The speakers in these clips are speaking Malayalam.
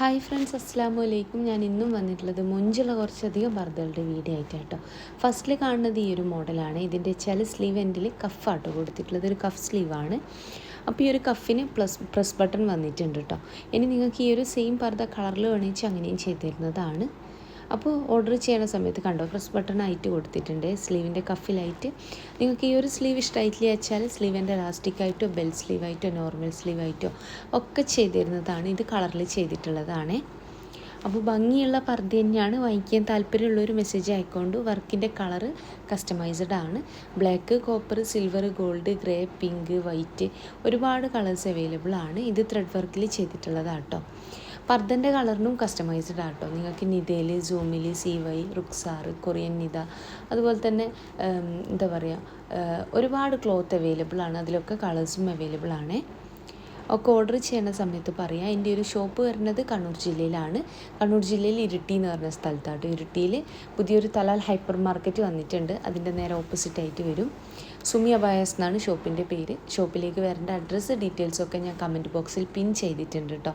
ഹായ് ഫ്രണ്ട്സ്, അസ്സാം വലൈക്കും. ഞാൻ ഇന്നും വന്നിട്ടുള്ളത് മൊഞ്ചുള്ള കുറച്ചധികം പർദ്ദകളുടെ വീഡിയോ ആയിട്ടാട്ടോ. ഫസ്റ്റിൽ കാണുന്നത് ഈ ഒരു മോഡലാണ്. ഇതിൻ്റെ ചില സ്ലീവ് എൻഡിൽ കഫാട്ടോ കൊടുത്തിട്ടുള്ളത്, ഒരു കഫ് സ്ലീവാണ്. അപ്പോൾ ഈ ഒരു കഫിന് പ്രസ് ബട്ടൺ വന്നിട്ടുണ്ട് കേട്ടോ. ഇനി നിങ്ങൾക്ക് ഈ ഒരു സെയിം പർദ്ദ കളറിൽ വേണമെങ്കിൽ അങ്ങനെയും ചെയ്ത് തരുന്നതാണ്. അപ്പോൾ ഓർഡർ ചെയ്യുന്ന സമയത്ത് കണ്ടോ, പ്രസ് ബട്ടൺ ആയിട്ട് കൊടുത്തിട്ടുണ്ട് സ്ലീവിൻ്റെ കഫിലായിട്ട്. നിങ്ങൾക്ക് ഈ ഒരു സ്ലീവ് ഇഷ്ടമായിട്ടില്ല വെച്ചാൽ സ്ലീവിൻ്റെ ഇലാസ്റ്റിക്കായിട്ടോ ബെൽ സ്ലീവായിട്ടോ നോർമൽ സ്ലീവായിട്ടോ ഒക്കെ ചെയ്ത് തരുന്നതാണ്. ഇത് കളറിൽ ചെയ്തിട്ടുള്ളതാണ്. അപ്പോൾ ഭംഗിയുള്ള പർദ്ദ തന്നെയാണ്. വാങ്ങിക്കാൻ താല്പര്യമുള്ളൊരു മെസ്സേജ് ആയിക്കൊണ്ട്. വർക്കിൻ്റെ കളറ് കസ്റ്റമൈസ്ഡ് ആണ്. Black, copper, silver, gold, grey, pink, white, ഒരുപാട് കളേഴ്സ് അവൈലബിൾ ആണ്. ഇത് ത്രെഡ് വർക്കിൽ ചെയ്തിട്ടുള്ളതാട്ടോ. പർദ്ദൻ്റെ കളറിനും കസ്റ്റമൈസ്ഡ് ആട്ടോ. നിങ്ങൾക്ക് നിതയിൽ, സൂമിൽ, CY, റുക്സാർ, കൊറിയൻ നിത, അതുപോലെ തന്നെ എന്താ പറയുക, ഒരുപാട് ക്ലോത്ത് അവൈലബിൾ ആണ്. അതിലൊക്കെ കളേഴ്സും അവൈലബിൾ ആണ്. ഒക്കെ ഓർഡർ ചെയ്യുന്ന സമയത്ത് പറയാം. എൻ്റെ ഒരു ഷോപ്പ് വരുന്നത് കണ്ണൂർ ജില്ലയിലാണ്. കണ്ണൂർ ജില്ലയിൽ ഇരിട്ടി എന്ന് പറഞ്ഞ സ്ഥലത്താട്ടോ. ഇരിട്ടിയിൽ പുതിയൊരു തലാൽ ഹൈപ്പർ മാർക്കറ്റ് വന്നിട്ടുണ്ട്. അതിൻ്റെ നേരെ ഓപ്പോസിറ്റായിട്ട് വരും. സുമി അബായസ് എന്നാണ് ഷോപ്പിൻ്റെ പേര്. ഷോപ്പിലേക്ക് വരേണ്ട അഡ്രസ്സ് ഡീറ്റെയിൽസൊക്കെ ഞാൻ കമൻറ്റ് ബോക്സിൽ പിൻ ചെയ്തിട്ടുണ്ട് കേട്ടോ.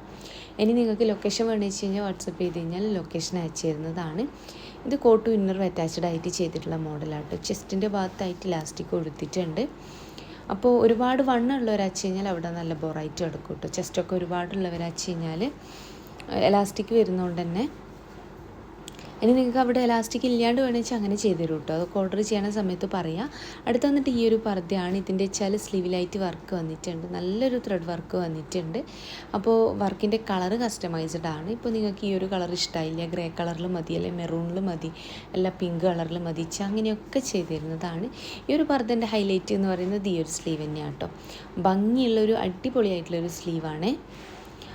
ഇനി നിങ്ങൾക്ക് ലൊക്കേഷൻ വേണമെന്ന് വെച്ച് കഴിഞ്ഞാൽ വാട്സപ്പ് ചെയ്ത് കഴിഞ്ഞാൽ ലൊക്കേഷൻ അയച്ചു തരുന്നതാണ്. ഇത് കോട്ടും ഇന്നറും അറ്റാച്ച്ഡ് ആയിട്ട് ചെയ്തിട്ടുള്ള മോഡലാട്ടോ. ചെസ്റ്റിൻ്റെ ഭാഗത്തായിട്ട് ഇലാസ്റ്റിക് കൊടുത്തിട്ടുണ്ട്. അപ്പോൾ ഒരുപാട് വണ്ണമുള്ളവരാച്ച് കഴിഞ്ഞാൽ അവിടെ നല്ല ബോറായിട്ട് കിടക്കും കേട്ടോ. ചെസ്റ്റൊക്കെ ഒരുപാടുള്ളവരാച്ച് കഴിഞ്ഞാൽ എലാസ്റ്റിക് വരുന്നതുകൊണ്ട് തന്നെ. ഇനി നിങ്ങൾക്ക് അവിടെ എലാസ്റ്റിക് ഇല്ലാണ്ട് വേണമെന്ന് അങ്ങനെ ചെയ്തു തരും കേട്ടോ. അതൊക്കെ ഓർഡർ ചെയ്യുന്ന സമയത്ത് പറയാം. അടുത്ത് വന്നിട്ട് ഈ ഒരു പർദ്ദയാണ്. ഇതിൻ്റെ വെച്ചാൽ സ്ലീവിലായിട്ട് വർക്ക് വന്നിട്ടുണ്ട്, നല്ലൊരു ത്രെഡ് വർക്ക് വന്നിട്ടുണ്ട്. അപ്പോൾ വർക്കിൻ്റെ കളറ് കസ്റ്റമൈസ്ഡ് ആണ്. ഇപ്പോൾ നിങ്ങൾക്ക് ഈ ഒരു കളർ ഇഷ്ടമായില്ല, ഗ്രേ കളറിൽ മതി, അല്ലെങ്കിൽ മെറൂണിൽ മതി, അല്ല പിങ്ക് കളറിൽ മതി, അങ്ങനെയൊക്കെ ചെയ്ത് തരുന്നതാണ്. ഈ ഒരു പർദ്ദൻ്റെ ഹൈലൈറ്റ് എന്ന് പറയുന്നത് ഈ ഒരു സ്ലീവ് തന്നെയാണ് കേട്ടോ. ഭംഗിയുള്ളൊരു അടിപൊളിയായിട്ടുള്ളൊരു സ്ലീവാണ്.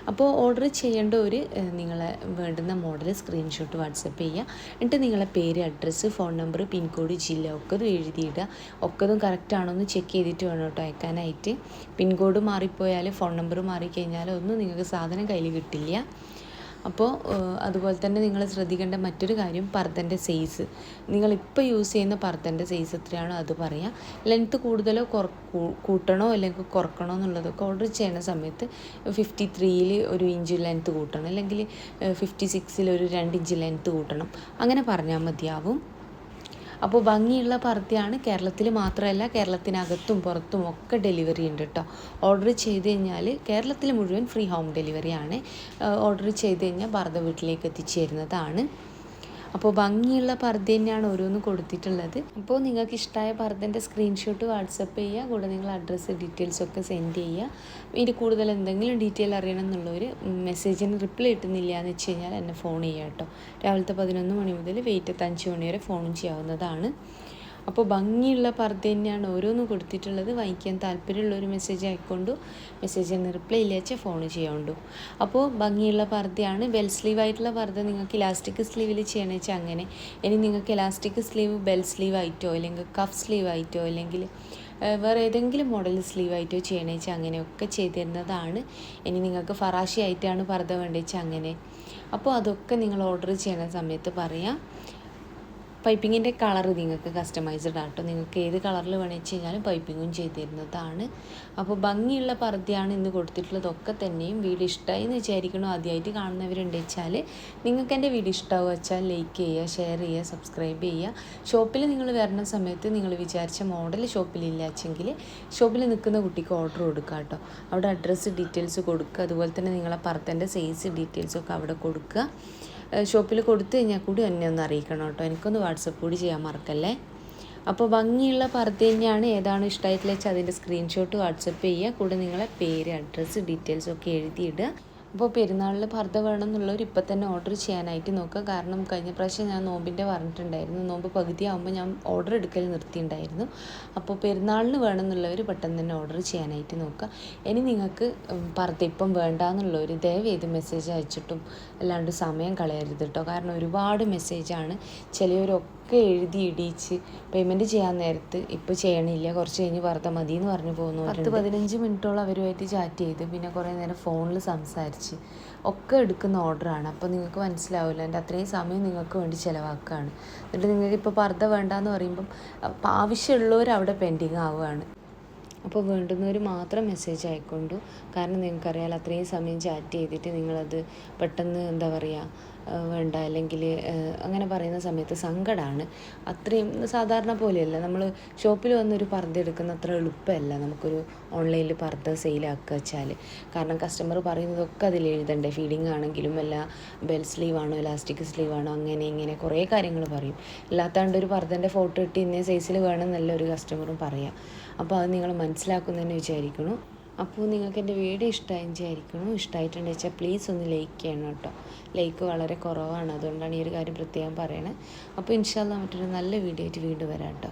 അപ്പോൾ ഓർഡർ ചെയ്യേണ്ട ഒരു നിങ്ങളെ വേണ്ടുന്ന മോഡൽ സ്ക്രീൻഷോട്ട് വാട്സപ്പ് ചെയ്യുക. എന്നിട്ട് നിങ്ങളെ പേര്, അഡ്രസ്സ്, ഫോൺ നമ്പർ, പിൻകോഡ്, ജില്ല ഒക്കതും എഴുതിയിടുക. ഒക്കതും കറക്റ്റ് ആണോ എന്ന് ചെക്ക് ചെയ്തിട്ട് വേണം കേട്ടോ അയക്കാനായിട്ട്. പിൻകോഡ് മാറിപ്പോയാൽ, ഫോൺ നമ്പർ മാറിക്കഴിഞ്ഞാൽ ഒന്നും നിങ്ങൾക്ക് സാധനം കയ്യിൽ കിട്ടില്ല. അപ്പോൾ അതുപോലെ തന്നെ നിങ്ങൾ ശ്രദ്ധിക്കേണ്ട മറ്റൊരു കാര്യം, പർദ്ദൻ്റെ സൈസ്. നിങ്ങളിപ്പോൾ യൂസ് ചെയ്യുന്ന പർദ്ദൻ്റെ സൈസ് എത്രയാണോ അത് പറയാം. ലെങ്ത്ത് കൂടുതലോ കൂട്ടണോ അല്ലെങ്കിൽ കുറക്കണോ എന്നുള്ളതൊക്കെ ഓർഡർ ചെയ്യുന്ന സമയത്ത് 53-ൽ 1 ഇഞ്ച് ലെങ്ത്ത് കൂട്ടണം, അല്ലെങ്കിൽ 56-ൽ ഒരു 2 ഇഞ്ച് ലെങ്ത്ത് കൂട്ടണം, അങ്ങനെ പറഞ്ഞാൽ മതിയാവും. അപ്പോൾ ഭംഗിയുള്ള പർദ്ദയാണ്. കേരളത്തിൽ മാത്രമല്ല, കേരളത്തിനകത്തും പുറത്തും ഒക്കെ ഡെലിവറി ഉണ്ട് കേട്ടോ. ഓർഡർ ചെയ്ത് കഴിഞ്ഞാൽ കേരളത്തിൽ മുഴുവൻ ഫ്രീ ഹോം ഡെലിവറിയാണ്. ഓർഡർ ചെയ്ത് കഴിഞ്ഞാൽ പർദ്ദ വീട്ടിലേക്ക് എത്തിച്ചേരുന്നതാണ്. അപ്പോൾ ഭംഗിയുള്ള പർദ്ദ തന്നെയാണ് ഓരോന്ന് കൊടുത്തിട്ടുള്ളത്. അപ്പോൾ നിങ്ങൾക്ക് ഇഷ്ടമായ പർദ്ദൻ്റെ സ്ക്രീൻഷോട്ട് വാട്സപ്പ് ചെയ്യുക. കൂടെ നിങ്ങൾ അഡ്രസ്സ് ഡീറ്റെയിൽസൊക്കെ സെൻഡ് ചെയ്യുക. ഇനി കൂടുതൽ എന്തെങ്കിലും ഡീറ്റെയിൽ അറിയണം എന്നുള്ളവർ മെസ്സേജിന് റിപ്ലൈ കിട്ടുന്നില്ല എന്ന് വെച്ച് കഴിഞ്ഞാൽ എന്നെ ഫോൺ ചെയ്യുക കേട്ടോ. രാവിലത്തെ 11 മണി മുതൽ വൈകിട്ടത്തെ 5 മണി വരെ ഫോണും ചെയ്യാവുന്നതാണ്. അപ്പോൾ ഭംഗിയുള്ള പർദ്ദ തന്നെയാണ് ഓരോന്നും കൊടുത്തിട്ടുള്ളത്. വാങ്ങിക്കാൻ താല്പര്യമുള്ളൊരു മെസ്സേജ് അയക്കൊണ്ടു. മെസ്സേജിന് റിപ്ലൈ ഇല്ലാച്ച ഫോൺ ചെയ്യാണ്ടു. അപ്പോൾ ഭംഗിയുള്ള പർദ്ദയാണ്. ബെൽ സ്ലീവ് ആയിട്ടുള്ള പർദ്ദ നിങ്ങൾക്ക് ഇലാസ്റ്റിക് സ്ലീവിൽ ചെയ്യണമെന്ന് വെച്ചാൽ അങ്ങനെ. ഇനി നിങ്ങൾക്ക് ഇലാസ്റ്റിക് സ്ലീവ് ബെൽ സ്ലീവ് ആയിട്ടോ അല്ലെങ്കിൽ കഫ് സ്ലീവ് ആയിട്ടോ അല്ലെങ്കിൽ വേറെ ഏതെങ്കിലും മോഡൽ സ്ലീവ് ആയിട്ടോ ചെയ്യണമെന്ന് വെച്ചാൽ അങ്ങനെയൊക്കെ ചെയ്ത് തരുന്നതാണ്. ഇനി നിങ്ങൾക്ക് ഫറാഷി ആയിട്ടാണ് പർദ്ദ വേണ്ടത് വെച്ചാൽ അങ്ങനെ. അപ്പോൾ അതൊക്കെ നിങ്ങൾ ഓർഡർ ചെയ്യുന്ന സമയത്ത് പറയാം. പൈപ്പിങ്ങിൻ്റെ കളർ നിങ്ങൾക്ക് കസ്റ്റമൈസ്ഡ് ആട്ടോ. നിങ്ങൾക്ക് ഏത് കളറിൽ വേണമെന്ന് വെച്ച് കഴിഞ്ഞാലും പൈപ്പിങ്ങും ചെയ്ത് തരുന്നതാണ്. അപ്പോൾ ഭംഗിയുള്ള പർദ്ദയാണ് ഇന്ന് കൊടുത്തിട്ടുള്ളതൊക്കെ തന്നെയും. വീഡിയോ ഇഷ്ടമായി എന്ന് വിചാരിക്കണോ. ആദ്യമായിട്ട് കാണുന്നവരുണ്ട് വെച്ചാൽ നിങ്ങൾക്ക് എൻ്റെ വീഡിയോ ഇഷ്ടമാവുക വെച്ചാൽ ലൈക്ക് ചെയ്യുക, ഷെയർ ചെയ്യുക, സബ്സ്ക്രൈബ് ചെയ്യുക. ഷോപ്പിൽ നിങ്ങൾ വരുന്ന സമയത്ത് നിങ്ങൾ വിചാരിച്ച മോഡൽ ഷോപ്പിലില്ലാച്ചെങ്കിൽ ഷോപ്പിൽ നിൽക്കുന്ന കുട്ടിക്ക് ഓർഡർ കൊടുക്കുക കേട്ടോ. അവിടെ അഡ്രസ്സ് ഡീറ്റെയിൽസ് കൊടുക്കുക. അതുപോലെ തന്നെ നിങ്ങളെ പർദ്ദൻ്റെ സൈസ് ഡീറ്റെയിൽസൊക്കെ അവിടെ കൊടുക്കുക. ഷോപ്പിൽ കൊടുത്തു കഴിഞ്ഞാൽ കൂടി എന്നെ ഒന്ന് അറിയിക്കണം കേട്ടോ. എനിക്കൊന്ന് വാട്സപ്പ് കൂടി ചെയ്യാൻ മറക്കല്ലേ. അപ്പോൾ ഭംഗിയുള്ള പർദ്ദ തന്നെയാണ്. ഏതാണ് ഇഷ്ടമായിട്ടില്ല വെച്ചാൽ അതിൻ്റെ സ്ക്രീൻഷോട്ട് വാട്സപ്പ് ചെയ്യുക. കൂടെ നിങ്ങളെ പേര്, അഡ്രസ്സ് ഡീറ്റെയിൽസൊക്കെ എഴുതിയിടുക. അപ്പോൾ പെരുന്നാളിൽ പർദ്ദ വേണം എന്നുള്ളവർ ഇപ്പം തന്നെ ഓർഡർ ചെയ്യാനായിട്ട് നോക്കുക. കാരണം കഴിഞ്ഞ പ്രാവശ്യം ഞാൻ നോമ്പിൻ്റെ പറഞ്ഞിട്ടുണ്ടായിരുന്നു. നോമ്പ് പകുതിയാകുമ്പോൾ ഞാൻ ഓർഡർ എടുക്കൽ നിർത്തിയിട്ടുണ്ടായിരുന്നു. അപ്പോൾ പെരുന്നാളിന് വേണം എന്നുള്ളവർ പെട്ടെന്ന് തന്നെ ഓർഡർ ചെയ്യാനായിട്ട് നോക്കുക. ഇനി നിങ്ങൾക്ക് പർദ്ദ ഇപ്പം വേണ്ട എന്നുള്ളവർ ദയവേത് മെസ്സേജ് അയച്ചിട്ടും അല്ലാണ്ട് സമയം കളയരുത് കേട്ടോ. കാരണം ഒരുപാട് മെസ്സേജാണ്. ചിലവരൊക്കെ എഴുതി ഇടിച്ച് പേയ്മെൻറ്റ് ചെയ്യാൻ നേരത്ത് ഇപ്പോൾ ചെയ്യണില്ല, കുറച്ച് കഴിഞ്ഞ് പർദ്ദ മതി എന്ന് പറഞ്ഞു പോകുന്നു. 10-15 മിനിറ്റോളം അവരുമായിട്ട് ചാറ്റ് ചെയ്ത് പിന്നെ കുറേ നേരം ഫോണിൽ സംസാരിച്ച് ഒക്കെ എടുക്കുന്ന ഓർഡറാണ്. അപ്പോൾ നിങ്ങൾക്ക് മനസ്സിലാവില്ല, എൻ്റെ അത്രയും സമയം നിങ്ങൾക്ക് വേണ്ടി ചിലവാക്കുകയാണ്. എന്നിട്ട് നിങ്ങൾക്ക് ഇപ്പോൾ പർദ്ദ വേണ്ടാന്ന് പറയുമ്പം ആവശ്യമുള്ളവർ അവിടെ പെൻഡിങ് ആവുകയാണ്. അപ്പോൾ വേണ്ടുന്നവർ മാത്രം മെസ്സേജ് അയക്കൊണ്ടു. കാരണം നിങ്ങൾക്കറിയാലോ അത്രയും സമയം ചാറ്റ് ചെയ്തിട്ട് നിങ്ങളത് പെട്ടെന്ന് എന്താ പറയുക വേണ്ട അല്ലെങ്കിൽ അങ്ങനെ പറയുന്ന സമയത്ത് സങ്കടമാണ്. അത്രയും സാധാരണ പോലെയല്ല നമ്മൾ ഷോപ്പിൽ വന്നൊരു പർദ്ദ എടുക്കുന്ന അത്ര എളുപ്പമല്ല നമുക്കൊരു ഓൺലൈനിൽ പർദ്ദ സെയിലാക്കുക വെച്ചാൽ. കാരണം കസ്റ്റമർ പറയുന്നതൊക്കെ അതിൽ എഴുതണ്ടേ. ഫീഡിങ് ആണെങ്കിലും ബെൽ സ്ലീവ് ആണോ ഇലാസ്റ്റിക് സ്ലീവ് ആണോ അങ്ങനെ ഇങ്ങനെ കുറേ കാര്യങ്ങൾ പറയും. അല്ലാത്താണ്ട് ഒരു പർദ്ദൻ്റെ ഫോട്ടോ ഇട്ട് ഇന്ന സൈസിൽ വേണമെന്നല്ല ഒരു കസ്റ്റമറും പറയാം. അപ്പോൾ അത് നിങ്ങൾ മനസ്സിലാക്കുന്നതെന്ന് വിചാരിക്കണം. അപ്പോൾ നിങ്ങൾക്ക് എൻ്റെ വീഡിയോ ഇഷ്ടമായി വിചാരിക്കണം. ഇഷ്ടമായിട്ടുണ്ടെന്ന് വെച്ചാൽ പ്ലീസ് ഒന്ന് ലൈക്ക് ചെയ്യണം കേട്ടോ. ലൈക്ക് വളരെ കുറവാണ്, അതുകൊണ്ടാണ് ഈ ഒരു കാര്യം പ്രത്യേകം പറയണത്. അപ്പോൾ ഇൻഷാ അല്ലാഹ് മറ്റൊരു നല്ല വീഡിയോ ആയിട്ട് വീണ്ടും വരാം കേട്ടോ.